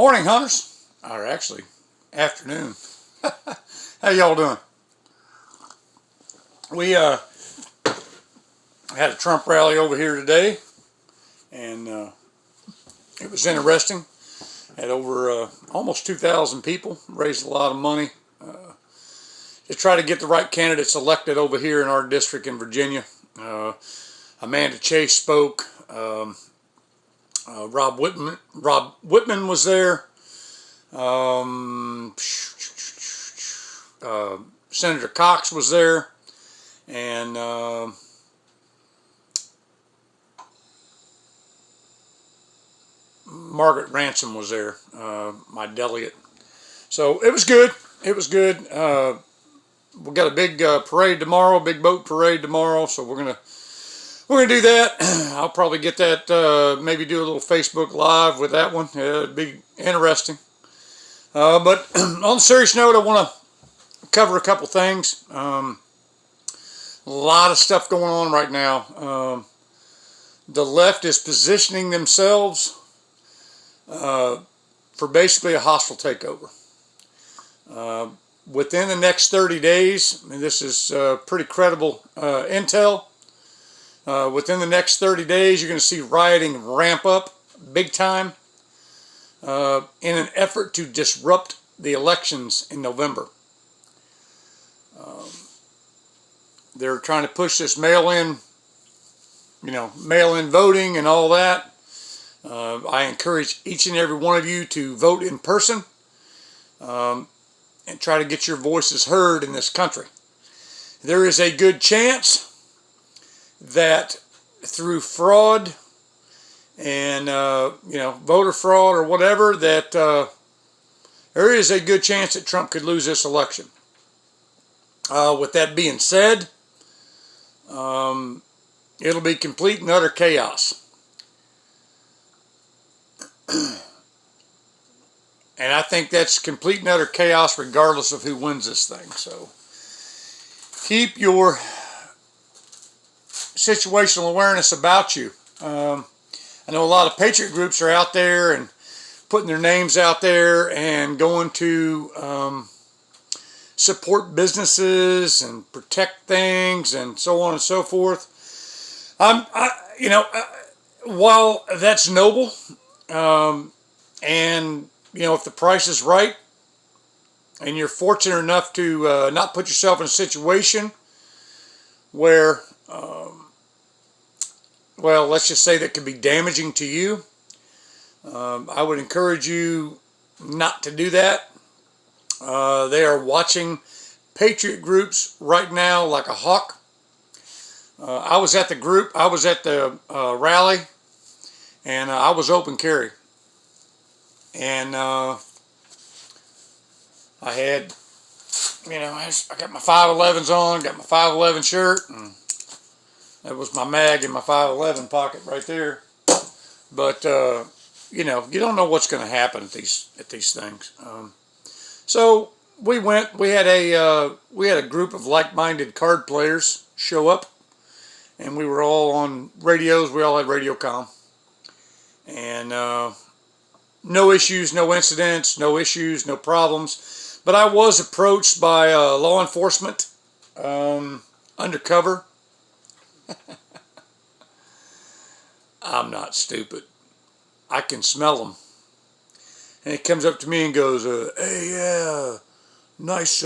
Morning, hunters. Or actually, afternoon. How y'all doing? We had a Trump rally over here today, and it was interesting. Had over almost 2,000 people, raised a lot of money to try to get the right candidates elected over here in our district in Virginia. Amanda Chase spoke. Rob Whitman was there. Senator Cox was there, and Margaret Ransom was there, my delegate. So it was good. It was good. We got a big parade tomorrow, big boat parade tomorrow. So we're gonna do that. I'll probably get that. Maybe do a little Facebook Live with that one. It'd be interesting. But on a serious note, I want to cover a couple things. A lot of stuff going on right now. The left is positioning themselves for basically a hostile takeover. Within the next 30 days, and this is pretty credible intel, within the next 30 days, you're going to see rioting ramp up big time in an effort to disrupt the elections in November. They're trying to push this mail-in voting and all that. I encourage each and every one of you to vote in person and try to get your voices heard in this country. There is a good chance that through fraud and voter fraud or whatever, that there is a good chance that Trump could lose this election. With that being said, it'll be complete and utter chaos. And I think that's complete and utter chaos regardless of who wins this thing. So keep your situational awareness about you. I know a lot of patriot groups are out there and putting their names out there and going to support businesses and protect things and so on and so forth. While that's noble, and if the price is right and you're fortunate enough to not put yourself in a situation where let's just say that could be damaging to you, I would encourage you not to do that. They are watching patriot groups right now like a hawk. I was at the rally, and I was open carry. And I had, I got my 511s on, got my 511 shirt, and that was my mag in my 511 pocket right there. But you don't know what's going to happen at these things. So we went. We had a group of like-minded card players show up, and we were all on radios. We all had radio comm, and no issues, no incidents, no issues, no problems. But I was approached by law enforcement undercover. I'm not stupid. I can smell them. And he comes up to me and goes, hey, nice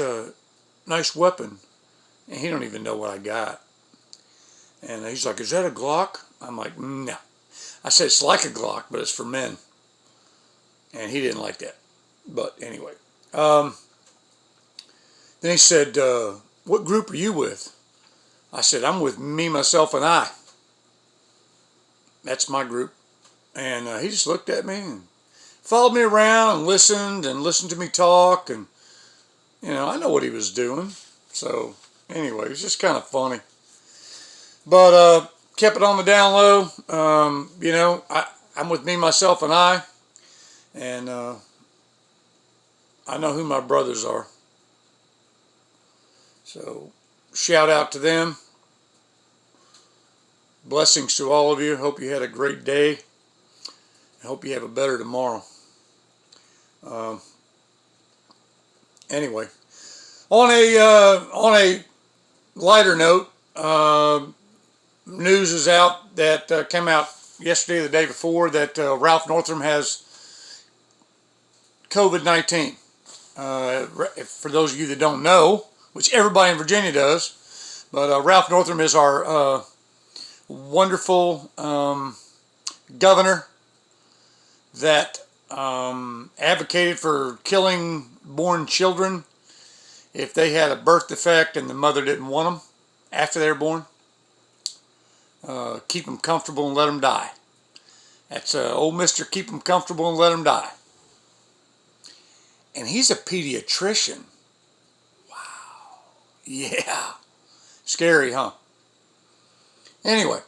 weapon. And he don't even know what I got. And he's like, is that a Glock? I'm like, no. I said, it's like a Glock, but it's for men. And he didn't like that. But anyway. Then he said, what group are you with? I said, I'm with me, myself, and I. That's my group. And he just looked at me and followed me around and listened to me talk. And, I know what he was doing. So, anyway, it was just kind of funny. But kept it on the down low. I'm with me, myself, and I. And I know who my brothers are. So, shout out to them. Blessings to all of you. Hope you had a great day. I hope you have a better tomorrow. Um, anyway, on a lighter note, news is out that came out yesterday, or the day before, that Ralph Northam has COVID-19. For those of you that don't know, which everybody in Virginia does, but Ralph Northam is our wonderful governor that advocated for killing born children if they had a birth defect and the mother didn't want them after they were born. Keep them comfortable and let them die. That's old Mr. Keep them comfortable and let them die. And he's a pediatrician. Wow. Yeah. Scary, huh? Anyway.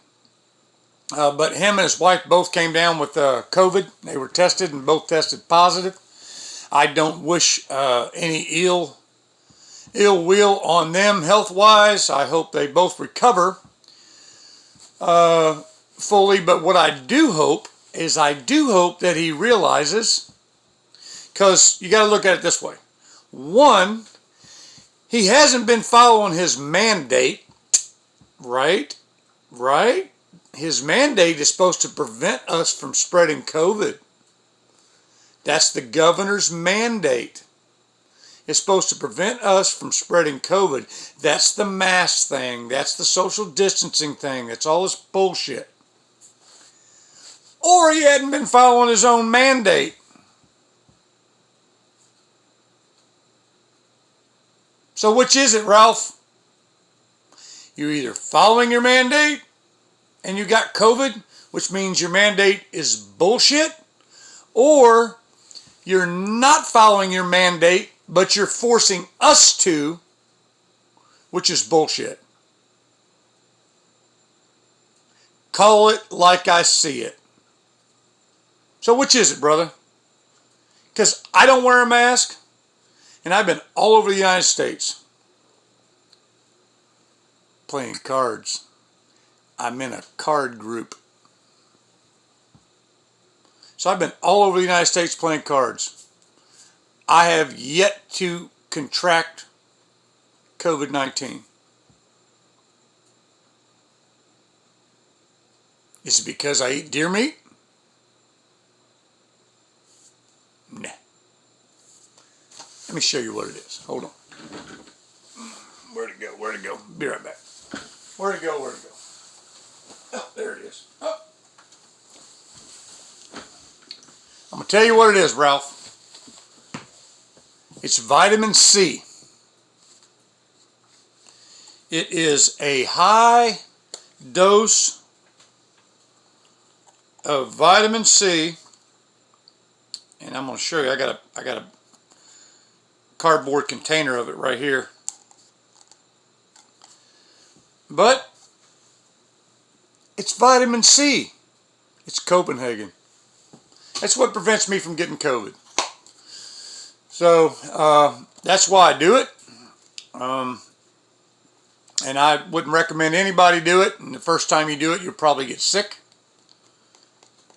But him and his wife both came down with COVID. They were tested and both tested positive. I don't wish any ill will on them health-wise. I hope they both recover fully. But what I do hope is that he realizes, because you got to look at it this way. One, he hasn't been following his mandate, right? Right? His mandate is supposed to prevent us from spreading COVID. That's the governor's mandate. It's supposed to prevent us from spreading COVID. That's the mask thing. That's the social distancing thing. That's all this bullshit. Or he hadn't been following his own mandate. So which is it, Ralph? You're either following your mandate and you got COVID, which means your mandate is bullshit, or you're not following your mandate, but you're forcing us to, which is bullshit. Call it like I see it. So which is it, brother? Because I don't wear a mask, and I've been all over the United States playing cards. I'm in a card group. So I've been all over the United States playing cards. I have yet to contract COVID-19. Is it because I eat deer meat? Nah. Let me show you what it is. Hold on. Where'd it go? Where'd it go? Be right back. Where'd it go? Where'd it go? Oh, there it is. Oh. I'm going to tell you what it is, Ralph. It's vitamin C. It is a high dose of vitamin C, and I'm going to show you. I got a cardboard container of it right here. But it's vitamin C. It's Copenhagen. That's what prevents me from getting COVID. So that's why I do it. And I wouldn't recommend anybody do it. And the first time you do it, you'll probably get sick.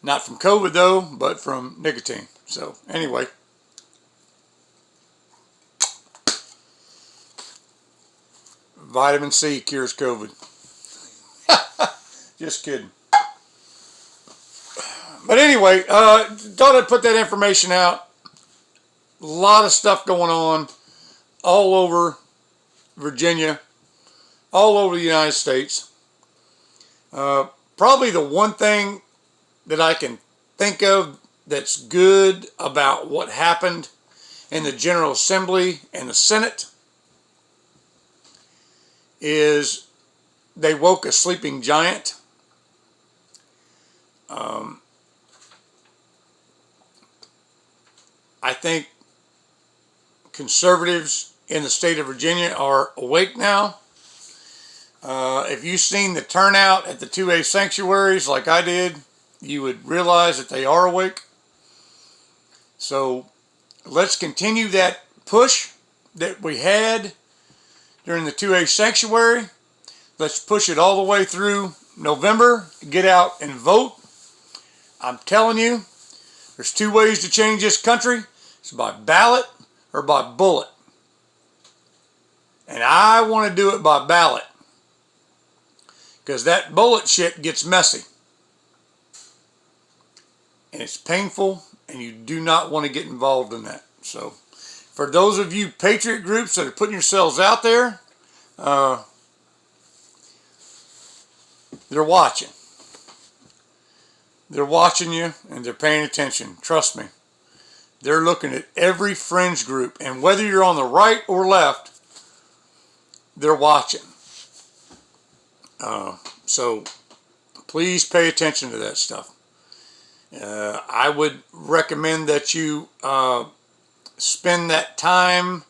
Not from COVID though, but from nicotine. So anyway. Vitamin C cures COVID. Just kidding. But anyway, thought I'd put that information out. A lot of stuff going on all over Virginia, all over the United States. Probably the one thing that I can think of that's good about what happened in the General Assembly and the Senate is they woke a sleeping giant. I think conservatives in the state of Virginia are awake now. If you've seen the turnout at the 2A sanctuaries like I did, you would realize that they are awake. So let's continue that push that we had during the 2A sanctuary. Let's push it all the way through November. Get out and vote. I'm telling you, there's two ways to change this country. It's by ballot or by bullet. And I want to do it by ballot, because that bullet shit gets messy. And it's painful, and you do not want to get involved in that. So, for those of you patriot groups that are putting yourselves out there, they're watching. They're watching you, and they're paying attention. Trust me. They're looking at every fringe group, and whether you're on the right or left, they're watching. So please pay attention to that stuff. I would recommend that you spend that time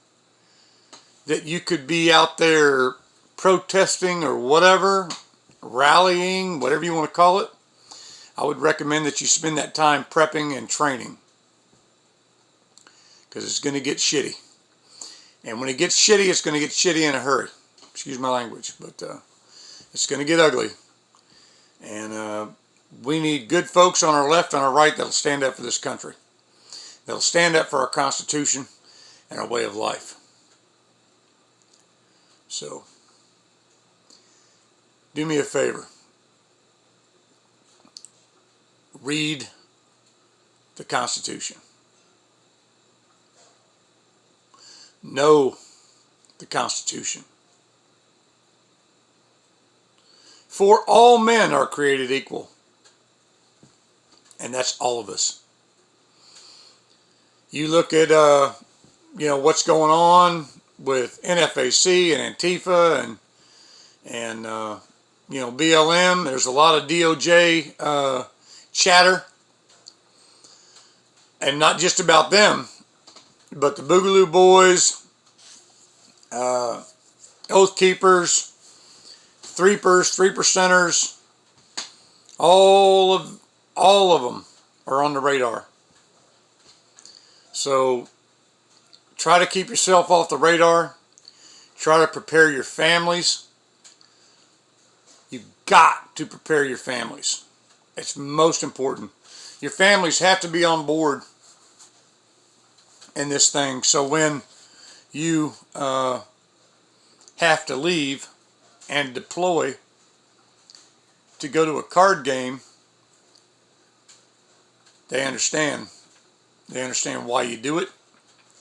that you could be out there protesting or whatever, rallying, whatever you want to call it. I would recommend that you spend that time prepping and training, because it's going to get shitty. And when it gets shitty, it's going to get shitty in a hurry. Excuse my language, but it's going to get ugly. And we need good folks on our left and our right that'll stand up for this country. That'll stand up for our Constitution and our way of life. So, do me a favor. Read the Constitution. Know the Constitution. For all men are created equal. And that's all of us. You look at, what's going on with NFAC and Antifa and BLM. There's a lot of DOJ chatter. And not just about them, but the Boogaloo Boys, Oath Keepers, Threepers, 3%ers, all of them are on the radar. So try to keep yourself off the radar. Try to prepare your families. You've got to prepare your families. It's most important. Your families have to be on board in this thing, so when you have to leave and deploy to go to a card game, they understand. They understand why you do it,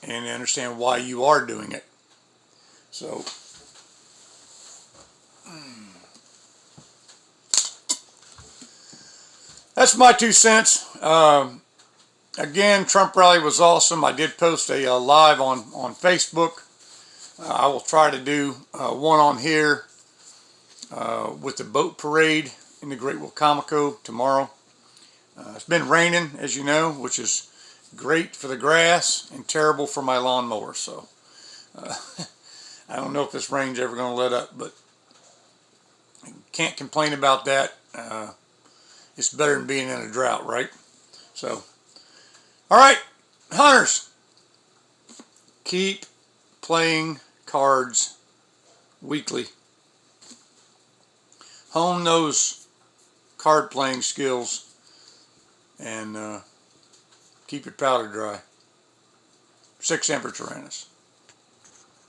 and they understand why you are doing it. So, that's my 2 cents. Again, Trump rally was awesome. I did post a live on Facebook. I will try to do one on here with the boat parade in the Great Wicomico tomorrow. It's been raining, as you know, which is great for the grass and terrible for my lawnmower. So I don't know if this rain's ever going to let up, but can't complain about that. It's better than being in a drought, right? So, all right, hunters, keep playing cards weekly. Hone those card playing skills and keep your powder dry. 6 Emperor Tyrannus.